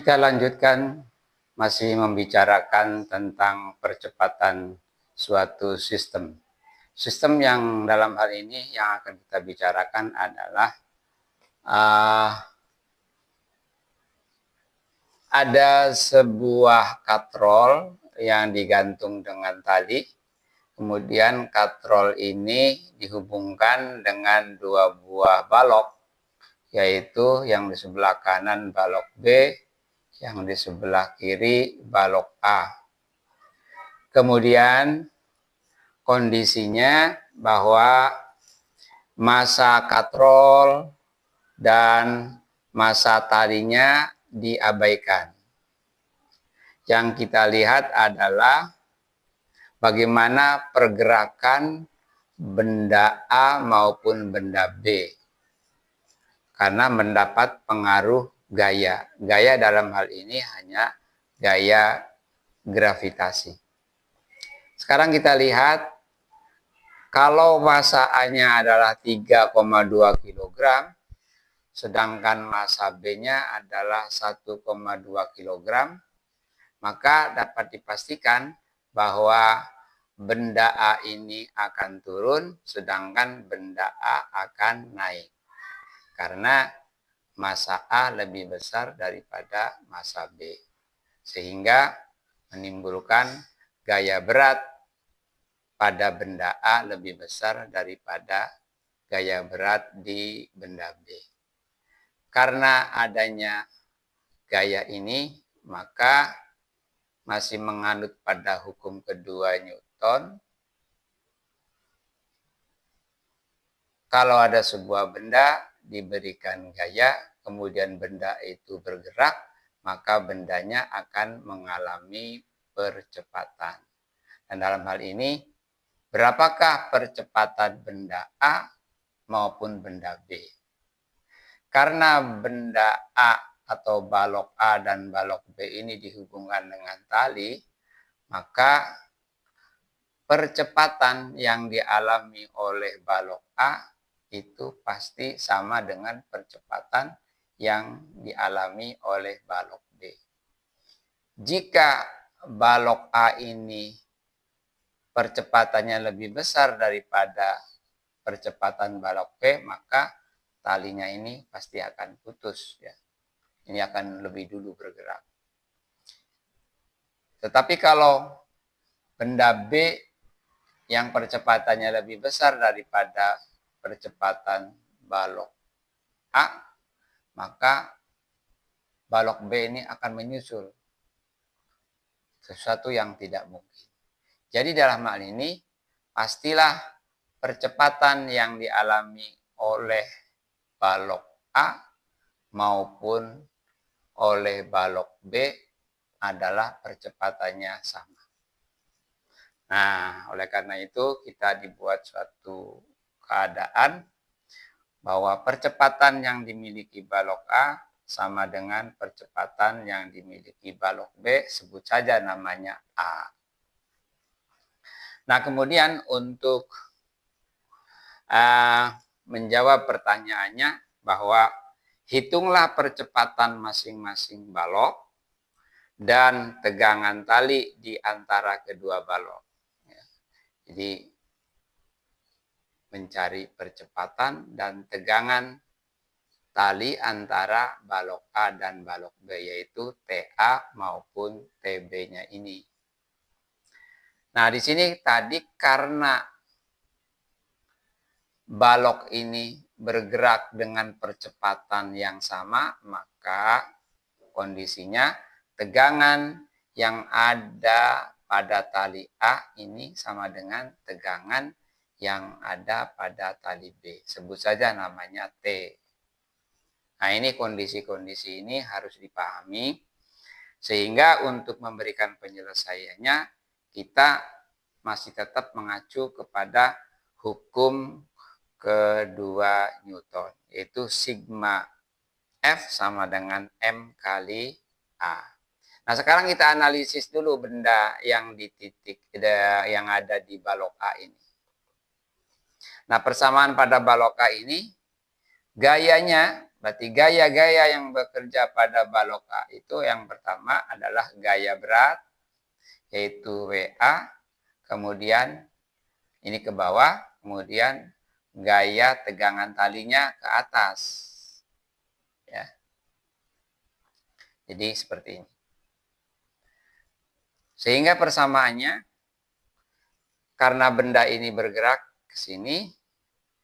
Kita lanjutkan masih membicarakan tentang percepatan suatu sistem. Sistem yang dalam hal ini yang akan kita bicarakan adalah ada sebuah katrol yang digantung dengan tali. Kemudian katrol ini dihubungkan dengan dua buah balok, yaitu yang di sebelah kanan balok B, yang di sebelah kiri balok A. Kemudian kondisinya bahwa massa katrol dan massa talinya diabaikan. Yang kita lihat adalah bagaimana pergerakan benda A maupun benda B. Karena mendapat pengaruh gaya. Gaya dalam hal ini hanya gaya gravitasi. Sekarang kita lihat, kalau massa A-nya adalah 3,2 kg, sedangkan massa B-nya adalah 1,2 kg, maka dapat dipastikan bahwa benda A ini akan turun, sedangkan benda A akan naik. Karena massa A lebih besar daripada massa B. Sehingga menimbulkan gaya berat pada benda A lebih besar daripada gaya berat di benda B. Karena adanya gaya ini, maka masih menganut pada hukum kedua Newton. Kalau ada sebuah benda diberikan gaya, kemudian benda itu bergerak, maka bendanya akan mengalami percepatan. Dan dalam hal ini, berapakah percepatan benda A maupun benda B? Karena benda A atau balok A dan balok B ini dihubungkan dengan tali, maka percepatan yang dialami oleh balok A itu pasti sama dengan percepatan yang dialami oleh balok B. Jika balok A ini percepatannya lebih besar daripada percepatan balok B, maka talinya ini pasti akan putus, ya. Ini akan lebih dulu bergerak. Tetapi kalau benda B yang percepatannya lebih besar daripada percepatan balok A, maka balok B ini akan menyusul. Sesuatu yang tidak mungkin. Jadi dalam hal ini, pastilah percepatan yang dialami oleh balok A maupun oleh balok B adalah percepatannya sama. Nah, oleh karena itu kita dibuat suatu keadaan bahwa percepatan yang dimiliki balok A sama dengan percepatan yang dimiliki balok B, sebut saja namanya A. Nah, kemudian untuk menjawab pertanyaannya bahwa hitunglah percepatan masing-masing balok dan tegangan tali di antara kedua balok. Jadi mencari percepatan dan tegangan tali antara balok A dan balok B, yaitu TA maupun TB-nya ini. Nah, di sini tadi karena balok ini bergerak dengan percepatan yang sama, maka kondisinya tegangan yang ada pada tali A ini sama dengan tegangan yang ada pada tali B. Sebut saja namanya T. Nah, ini kondisi-kondisi ini harus dipahami, sehingga untuk memberikan penyelesaiannya, kita masih tetap mengacu kepada hukum kedua Newton, yaitu sigma F sama dengan M kali A. Nah, sekarang kita analisis dulu benda yang di titik yang ada di balok A ini. Nah, persamaan pada balok A ini, gayanya Berarti gaya-gaya yang bekerja pada balok A itu yang pertama adalah gaya berat, yaitu WA, kemudian ini ke bawah, kemudian gaya tegangan talinya ke atas. Ya. Jadi seperti ini. Sehingga persamaannya, karena benda ini bergerak ke sini,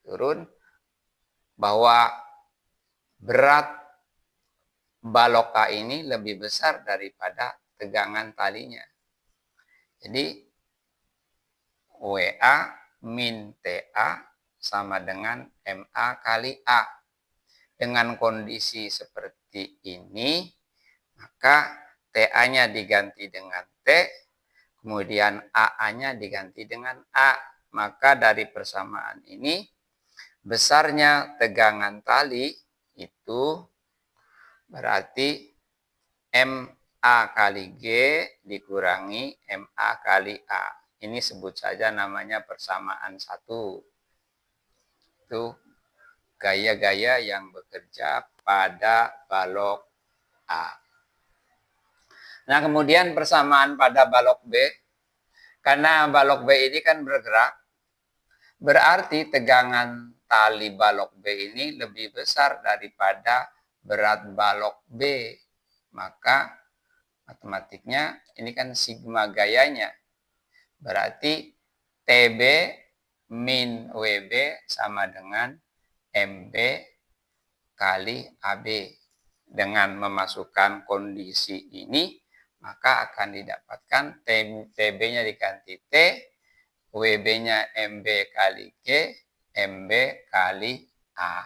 turun, bahwa berat balok A ini lebih besar daripada tegangan talinya. Jadi WA min TA sama dengan MA kali A. Dengan kondisi seperti ini, maka TA-nya diganti dengan T, kemudian AA-nya diganti dengan A. Maka dari persamaan ini, besarnya tegangan tali itu berarti MA kali G dikurangi MA kali A. Ini sebut saja namanya persamaan satu. Itu gaya-gaya yang bekerja pada balok A. Nah, kemudian persamaan pada balok B. Karena balok B ini kan bergerak, berarti tegangan tali balok B ini lebih besar daripada berat balok B. Maka matematiknya ini kan sigma gayanya. Berarti TB min WB sama dengan MB kali AB. Dengan memasukkan kondisi ini, maka akan didapatkan TB-nya diganti T, WB-nya MB kali G, MB kali A.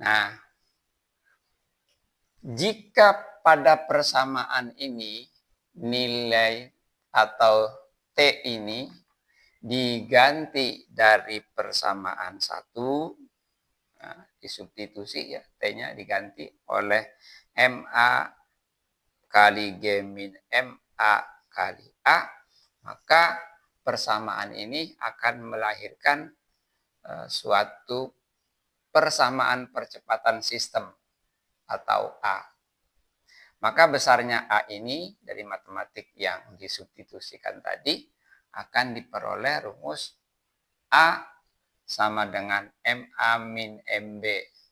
Nah, jika pada persamaan ini nilai atau T ini diganti dari persamaan 1, nah, disubstitusi ya, T-nya diganti oleh MA kali G min MA kali A, maka persamaan ini akan melahirkan suatu persamaan percepatan sistem atau A. Maka besarnya A ini dari matematik yang disubstitusikan tadi akan diperoleh rumus A sama dengan MA min MB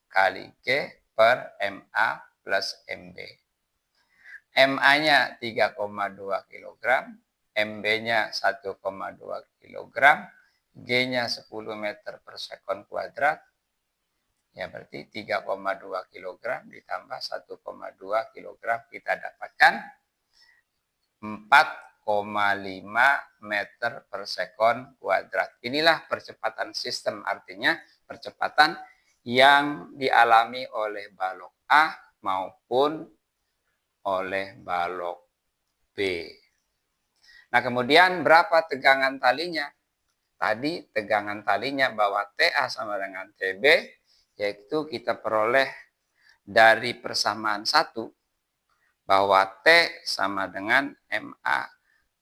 kali G per MA plus MB. MA-nya 3,2 kg, MB-nya 1,2 kg, G-nya 10 meter per sekon kuadrat, ya berarti 3,2 kg ditambah 1,2 kg kita dapatkan 4,5 meter per sekon kuadrat. Inilah percepatan sistem, artinya percepatan yang dialami oleh balok A maupun oleh balok B. Nah, kemudian berapa tegangan talinya? Tadi tegangan talinya bahwa TA sama dengan TB, yaitu kita peroleh dari persamaan 1, bahwa T sama dengan MA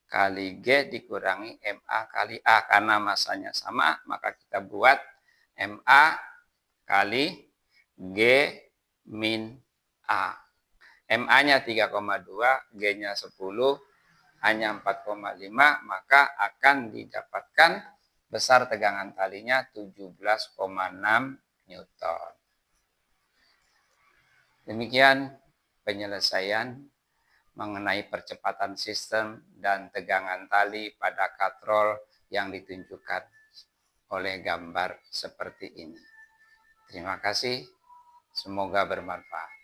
kali G dikurangi MA kali A. Karena masanya sama, maka kita buat MA kali G min A. MA-nya 3,2, G-nya 10, hanya 4,5, maka akan didapatkan besar tegangan talinya 17,6 Newton. Demikian penyelesaian mengenai percepatan sistem dan tegangan tali pada katrol yang ditunjukkan oleh gambar seperti ini. Terima kasih, semoga bermanfaat.